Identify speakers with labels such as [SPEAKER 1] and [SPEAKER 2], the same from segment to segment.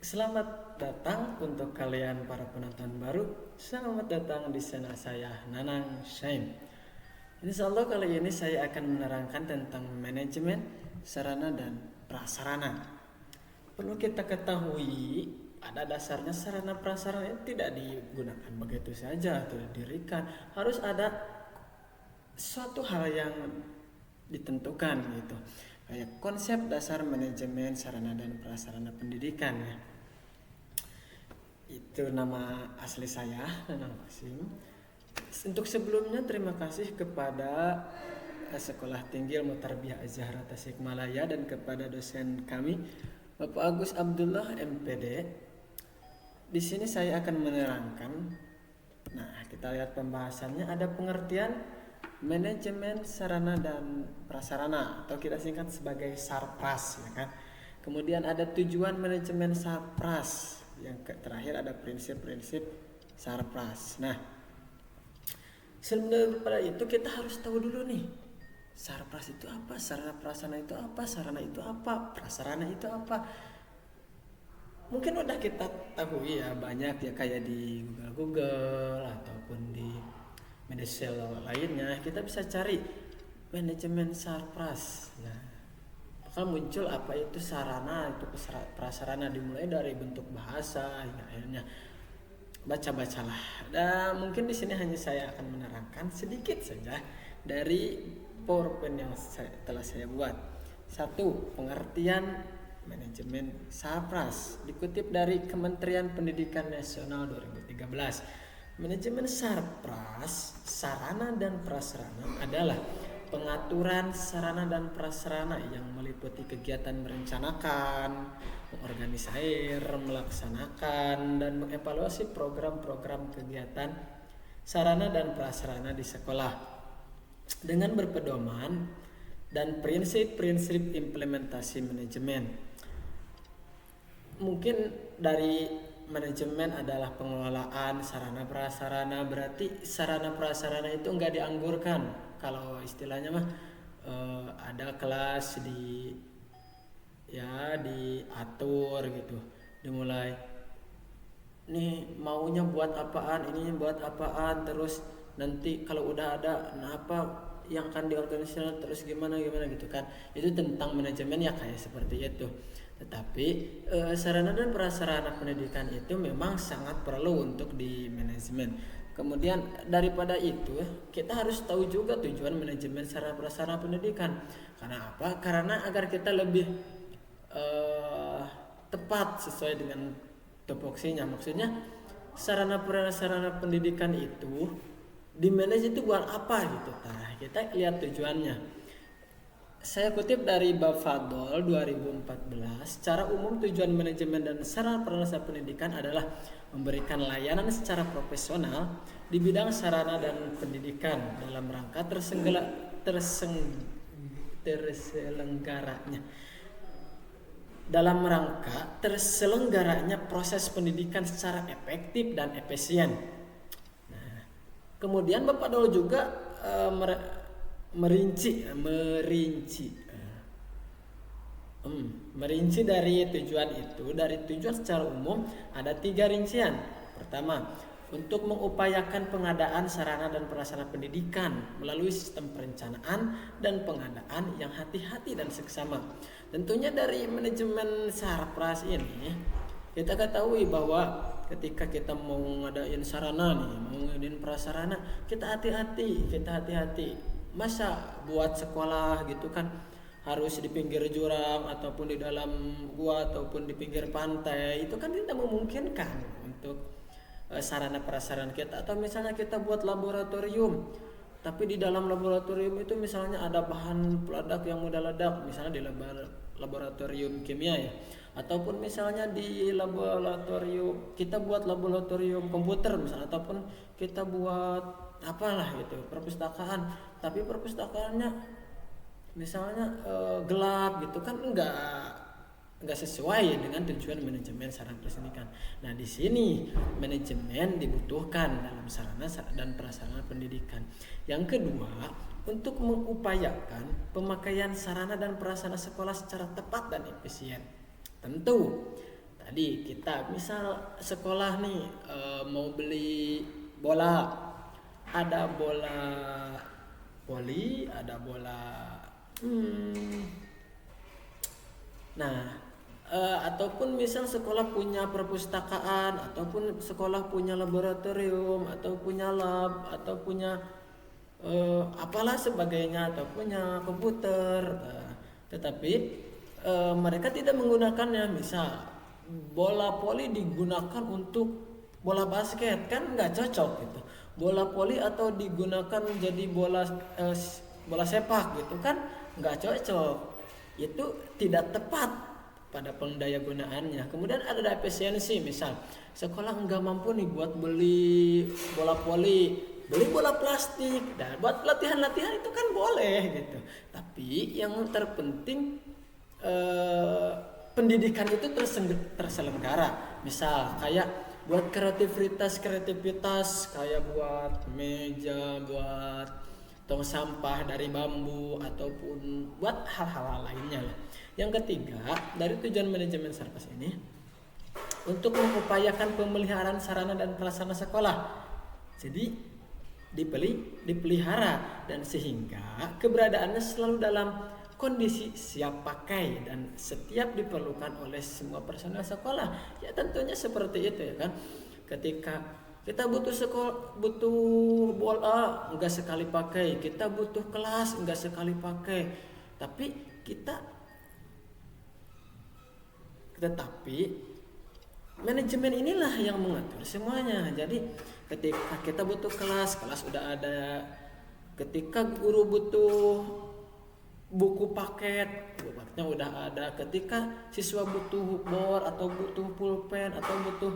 [SPEAKER 1] Selamat datang untuk kalian para penonton baru. Selamat datang di channel saya, Nanang Shaim. Insya Allah kali ini saya akan menerangkan tentang manajemen sarana dan prasarana. Perlu kita ketahui, pada dasarnya sarana prasarana itu tidak digunakan begitu saja atau didirikan. Harus ada suatu hal yang ditentukan gitu. Kayak konsep dasar manajemen sarana dan prasarana pendidikan ya. Itu nama asli saya, Nanang Qasim. Untuk sebelumnya terima kasih kepada Sekolah Tinggi Ilmu Tarbiyah Az-Zahra Tasikmalaya dan kepada dosen kami Bapak Agus Abdullah MPD. Di sini saya akan menerangkan. Nah, kita lihat pembahasannya. Ada pengertian manajemen sarana dan prasarana atau kita singkat sebagai SARPRAS, ya kan. Kemudian ada tujuan manajemen SARPRAS. Yang terakhir ada prinsip-prinsip SARPRAS. Nah, sebelum pada itu kita harus tahu dulu nih, SARPRAS itu apa, sarana prasarana itu apa, sarana itu apa, prasarana itu apa. Mungkin udah kita tahu ya, banyak ya, kayak di Google ataupun di media sosial lainnya kita bisa cari manajemen SARPRAS. Nah, bakal muncul apa itu sarana, itu prasarana, dimulai dari bentuk bahasa hingga akhirnya baca-bacalah. Dan mungkin di sini hanya saya akan menerangkan sedikit saja dari PowerPoint yang telah saya buat. Satu, pengertian manajemen SARPRAS dikutip dari Kementerian Pendidikan Nasional 2013. Manajemen SARPRAS, sarana dan prasarana, adalah pengaturan sarana dan prasarana yang meliputi kegiatan merencanakan, mengorganisir, melaksanakan, dan mengevaluasi program-program kegiatan sarana dan prasarana di sekolah dengan berpedoman dan prinsip-prinsip implementasi manajemen. Mungkin dari manajemen adalah pengelolaan sarana prasarana, berarti sarana prasarana itu enggak dianggurkan. Kalau istilahnya mah ada kelas diatur gitu, dimulai nih maunya buat apaan, ini buat apaan, terus nanti kalau udah ada apa yang akan diorganisir terus gimana gitu kan. Itu tentang manajemen ya, kayak seperti itu. Tetapi sarana dan prasarana pendidikan itu memang sangat perlu untuk di manajemen. Kemudian daripada itu kita harus tahu juga tujuan manajemen sarana prasarana pendidikan. Karena apa? Karena agar kita lebih tepat sesuai dengan tupoksinya. Maksudnya sarana prasarana pendidikan itu di manage itu buat apa gitu. Nah, kita lihat tujuannya. Saya kutip dari Bafadol 2014, secara umum tujuan manajemen dan sarana prasarana pendidikan adalah memberikan layanan secara profesional di bidang sarana dan pendidikan dalam rangka terselenggaranya proses pendidikan secara efektif dan efisien. Nah, kemudian Bapak Dol juga merinci dari tujuan itu. Dari tujuan secara umum ada 3 rincian. Pertama, untuk mengupayakan pengadaan sarana dan prasarana pendidikan melalui sistem perencanaan dan pengadaan yang hati-hati dan seksama. Tentunya dari manajemen SARPRAS ini kita ketahui bahwa ketika kita mau ngadain sarana nih, mau ngadain prasarana, kita hati-hati. Masa buat sekolah gitu kan harus di pinggir jurang ataupun di dalam gua ataupun di pinggir pantai, itu kan tidak memungkinkan untuk sarana prasarana kita. Atau misalnya kita buat laboratorium, tapi di dalam laboratorium itu misalnya ada bahan peledak yang mudah ledak, misalnya di laboratorium kimia ya, ataupun misalnya di laboratorium kita buat laboratorium komputer misalnya, ataupun kita buat apalah gitu perpustakaan, tapi perpustakaannya misalnya gelap gitu kan, enggak sesuai dengan tujuan manajemen sarana pendidikan. Nah, di sini manajemen dibutuhkan dalam sarana dan prasarana pendidikan. Yang kedua, untuk mengupayakan pemakaian sarana dan prasarana sekolah secara tepat dan efisien. Tentu Tadi kita misal sekolah nih mau beli bola, ada bola voli, ada bola nah ataupun misal sekolah punya perpustakaan, ataupun sekolah punya laboratorium, atau punya lab, atau punya apalah sebagainya, atau punya komputer. Tetapi mereka tidak menggunakannya. Misal bola voli digunakan untuk bola basket, kan nggak cocok gitu. Bola voli atau digunakan menjadi bola sepak gitu kan nggak cocok, itu tidak tepat pada pendaya gunaannya. Kemudian ada efisiensi, misal sekolah nggak mampu nih buat beli bola voli, beli bola plastik, dan buat latihan-latihan itu kan boleh gitu. Tapi yang terpenting pendidikan itu terselenggara. Misal kayak buat kreativitas kayak buat meja, buat tong sampah dari bambu, ataupun buat hal-hal lainnya lah. Yang ketiga, dari tujuan manajemen Sarpas ini untuk mengupayakan pemeliharaan sarana dan prasarana sekolah. Jadi dipelihara dan sehingga keberadaannya selalu dalam kondisi siap pakai dan setiap diperlukan oleh semua personel sekolah. Ya tentunya seperti itu ya kan. Ketika kita butuh bola enggak sekali pakai, kita butuh kelas enggak sekali pakai. Tetapi manajemen inilah yang mengatur semuanya. Jadi ketika kita butuh kelas udah ada. Ketika guru butuh buku paketnya udah ada. Ketika siswa butuh board atau butuh pulpen atau butuh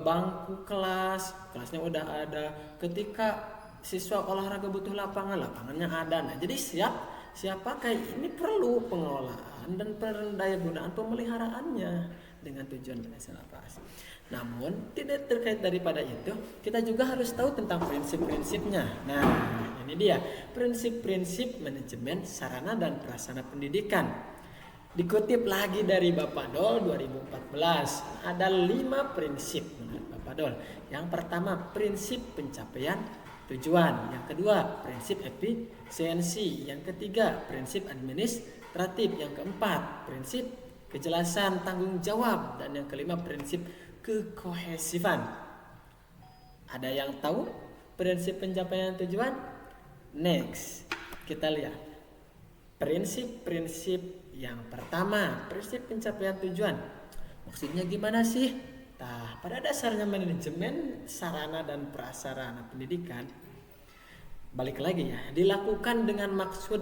[SPEAKER 1] bangku kelasnya udah ada. Ketika siswa olahraga butuh lapangannya ada. Nah, jadi siap pakai ini perlu pengelolaan dan pendayagunaan pemeliharaannya dengan tujuan konservasi. Namun tidak terkait daripada itu, kita juga harus tahu tentang prinsip-prinsipnya. Nah, ini dia prinsip-prinsip manajemen sarana dan prasarana pendidikan. Dikutip lagi dari Bapak Dol 2014, ada 5 prinsip menurut Bapak Dol. Yang pertama, prinsip pencapaian tujuan. Yang kedua, prinsip efisiensi. Yang ketiga, prinsip administratif. Yang keempat, prinsip kejelasan tanggung jawab. Dan yang kelima, prinsip kekohesifan. Ada yang tahu prinsip pencapaian tujuan? Next, kita lihat prinsip-prinsip yang pertama, prinsip pencapaian tujuan. Maksudnya gimana sih? Nah, pada dasarnya manajemen sarana dan prasarana pendidikan, balik lagi ya, dilakukan dengan maksud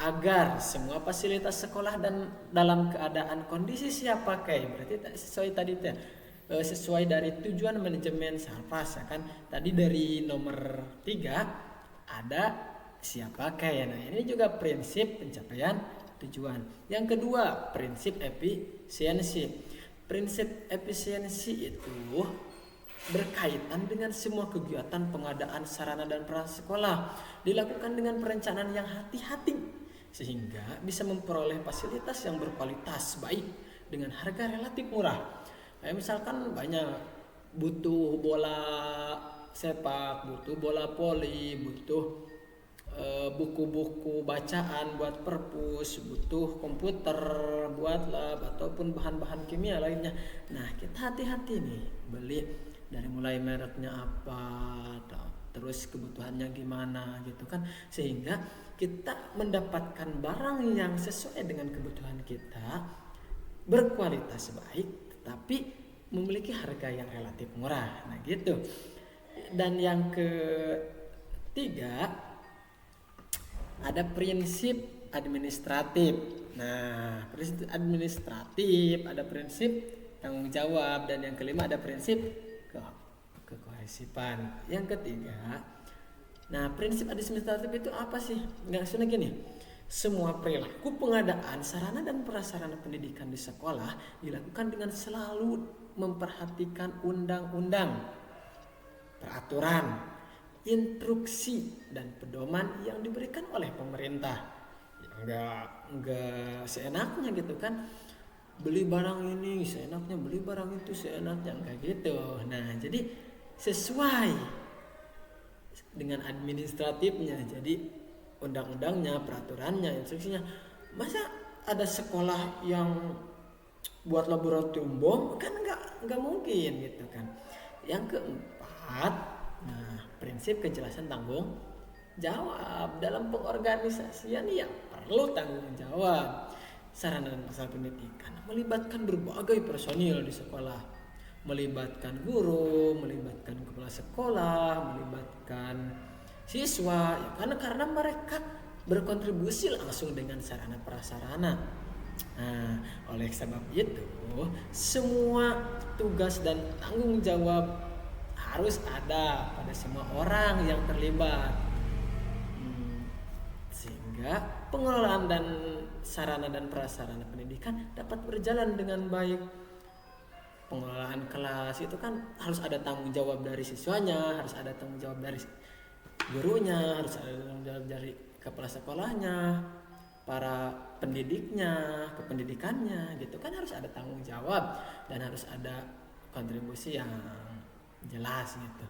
[SPEAKER 1] agar semua fasilitas sekolah dan dalam keadaan kondisi siap pakai. Berarti sesuai tadi ya, sesuai dari tujuan manajemen Sarpas ya kan. Tadi dari nomor 3 ada siap pakai. Nah, ini juga prinsip pencapaian tujuan. Yang kedua, prinsip efisiensi. Prinsip efisiensi itu berkaitan dengan semua kegiatan pengadaan sarana dan prasarana sekolah dilakukan dengan perencanaan yang hati-hati sehingga bisa memperoleh fasilitas yang berkualitas baik dengan harga relatif murah. Kayak misalkan banyak butuh bola sepak, butuh bola voli, butuh buku-buku bacaan buat perpus, butuh komputer buat lab ataupun bahan-bahan kimia lainnya. Nah, kita hati-hati nih beli dari mulai mereknya apa, terus kebutuhannya gimana gitu kan, sehingga kita mendapatkan barang yang sesuai dengan kebutuhan kita, berkualitas baik, tapi memiliki harga yang relatif murah. Nah gitu. Dan yang ketiga, ada prinsip administratif. Nah, prinsip administratif, ada prinsip tanggung jawab, dan yang kelima ada prinsip kekohesifan. Yang ketiga, nah prinsip administratif itu apa sih? Maksudnya gini, semua perilaku pengadaan sarana dan prasarana pendidikan di sekolah dilakukan dengan selalu memperhatikan undang-undang, peraturan, instruksi dan pedoman yang diberikan oleh pemerintah. Enggak seenaknya gitu kan. beli barang ini seenaknya, beli barang itu seenaknya, kayak gitu. Nah, jadi sesuai dengan administratifnya, jadi undang-undangnya, peraturannya, instruksinya. Masa ada sekolah yang buat laboratorium bom, kan nggak mungkin gitu kan. Yang keempat, nah, prinsip kejelasan tanggung jawab dalam pengorganisasian ya perlu tanggung jawab. Sarana dan prasarana pendidikan melibatkan berbagai personil di sekolah, melibatkan guru, melibatkan kepala sekolah, melibatkan siswa, ya karena mereka berkontribusi langsung dengan sarana prasarana. Nah, oleh sebab itu semua tugas dan tanggung jawab harus ada pada semua orang yang terlibat, sehingga pengelolaan dan sarana dan prasarana pendidikan dapat berjalan dengan baik. Pengelolaan kelas itu kan harus ada tanggung jawab dari siswanya, harus ada tanggung jawab dari gurunya, harus ada tanggung jawab dari kepala sekolahnya, para pendidiknya, kependidikannya, gitu kan, harus ada tanggung jawab dan harus ada kontribusi yang jelas gitu.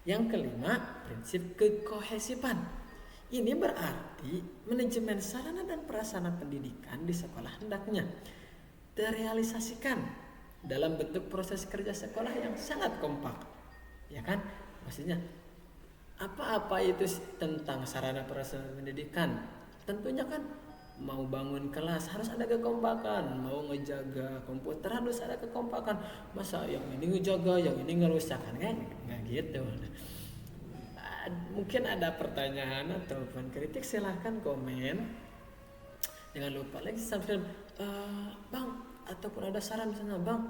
[SPEAKER 1] Yang kelima, prinsip kekohesivan. Ini berarti manajemen sarana dan prasarana pendidikan di sekolah hendaknya terrealisasikan dalam bentuk proses kerja sekolah yang sangat kompak, ya kan? Maksudnya apa-apa itu tentang sarana prasarana pendidikan, tentunya kan mau bangun kelas harus ada kekompakan, mau ngejaga komputer harus ada kekompakan. Masa yang ini ngejaga, yang ini ngerusak, kan nggak gitu. Mungkin ada pertanyaan ataupun kritik, silahkan komen. Jangan lupa like, subscribe. Bang, ataupun ada saran misalnya, Bang,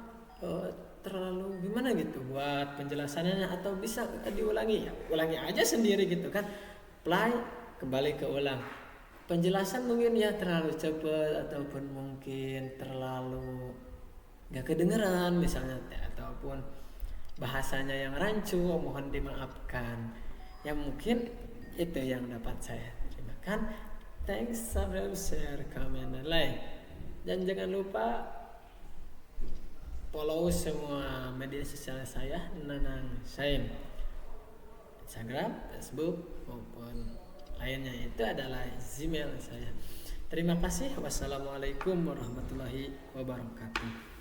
[SPEAKER 1] terlalu gimana gitu buat penjelasannya, atau bisa diulangi, ya ulangi aja sendiri gitu kan. Play, kembali ke ulang. Penjelasan mungkin ya terlalu cepat ataupun mungkin terlalu gak kedengeran misalnya, ataupun bahasanya yang rancu, mohon dimaafkan. Ya mungkin itu yang dapat saya terima. Thanks, subscribe, share, comment, dan like. Dan jangan lupa follow semua media sosial saya, Nanang Saim, Instagram, Facebook maupun lainnya, itu adalah Gmail saya. Terima kasih. Wassalamualaikum warahmatullahi wabarakatuh.